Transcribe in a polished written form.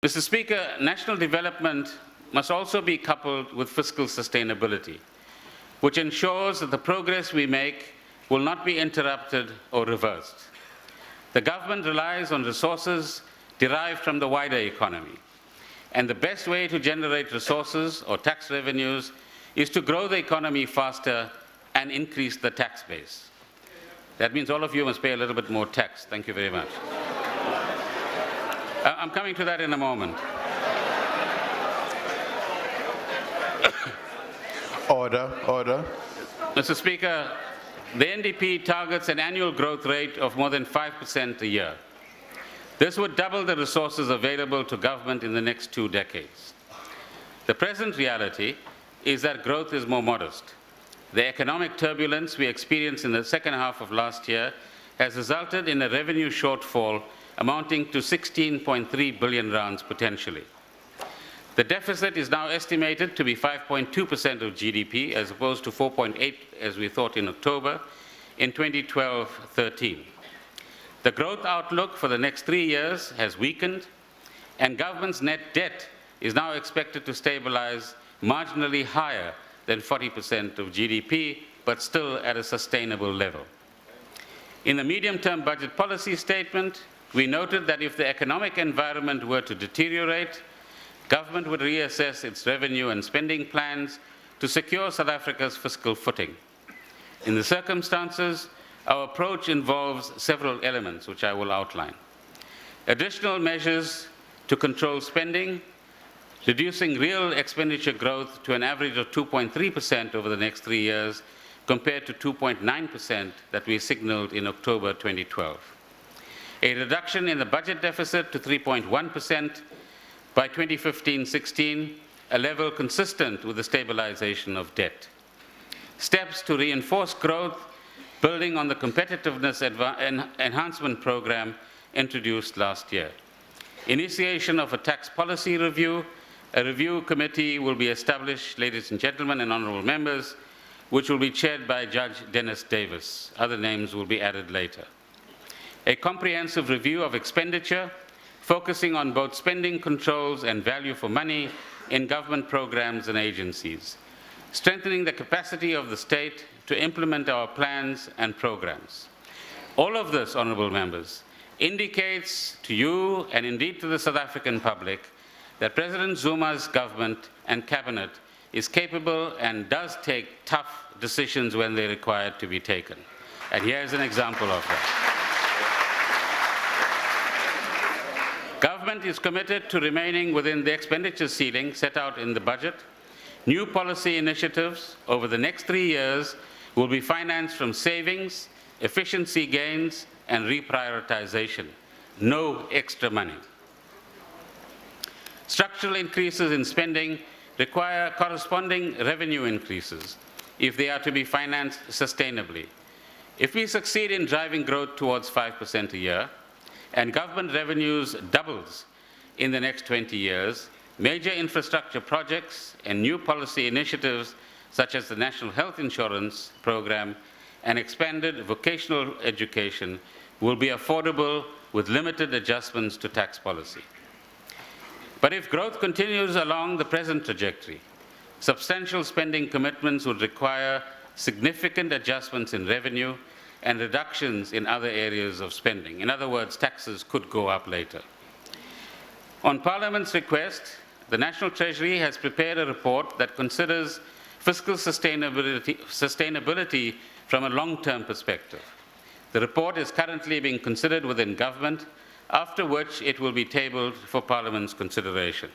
Mr. Speaker, national development must also be coupled with fiscal sustainability, which ensures that the progress we make will not be interrupted or reversed. The government relies on resources derived from the wider economy, and the best way to generate resources or tax revenues is to grow the economy faster and increase the tax base. That means all of you must pay a little bit more tax. Thank you very much. I'm coming to that in a moment. Order. Mr. Speaker, the NDP targets an annual growth rate of more than 5% a year. This would double the resources available to government in the next 2 decades. The present reality is that growth is more modest. The economic turbulence we experienced in the second half of last year has resulted in a revenue shortfall amounting to 16.3 billion rands potentially. The deficit is now estimated to be 5.2% of GDP as opposed to 4.8% as we thought in October in 2012-13. The growth outlook for the next 3 years has weakened, and government's net debt is now expected to stabilize marginally higher than 40% of GDP, but still at a sustainable level. In the medium-term budget policy statement, we noted that if the economic environment were to deteriorate, government would reassess its revenue and spending plans to secure South Africa's fiscal footing. In the circumstances, our approach involves several elements, which I will outline. Additional measures to control spending, reducing real expenditure growth to an average of 2.3% over the next 3 years, compared to 2.9% that we signaled in October 2012. A reduction in the budget deficit to 3.1% by 2015-16, a level consistent with the stabilization of debt. Steps to reinforce growth, building on the competitiveness enhancement program introduced last year. Initiation of a tax policy review. A review committee will be established, ladies and gentlemen and honorable members, which will be chaired by Judge Dennis Davis. Other names will be added later. A comprehensive review of expenditure, focusing on both spending controls and value for money in government programs and agencies, strengthening the capacity of the state to implement our plans and programs. All of this, honorable members, indicates to you and indeed to the South African public that President Zuma's government and cabinet is capable and does take tough decisions when they're required to be taken. And here's an example of that. Government is committed to remaining within the expenditure ceiling set out in the budget. New policy initiatives over the next 3 years will be financed from savings, efficiency gains, and reprioritization. No extra money. Structural increases in spending require corresponding revenue increases if they are to be financed sustainably. If we succeed in driving growth towards 5% a year, and government revenues doubles in the next 20 years, major infrastructure projects and new policy initiatives such as the National Health Insurance Program and expanded vocational education will be affordable with limited adjustments to tax policy. But if growth continues along the present trajectory, substantial spending commitments would require significant adjustments in revenue and reductions in other areas of spending. In other words, taxes could go up later. On Parliament's request, the National Treasury has prepared a report that considers fiscal sustainability from a long-term perspective. The report is currently being considered within government, after which it will be tabled for Parliament's consideration.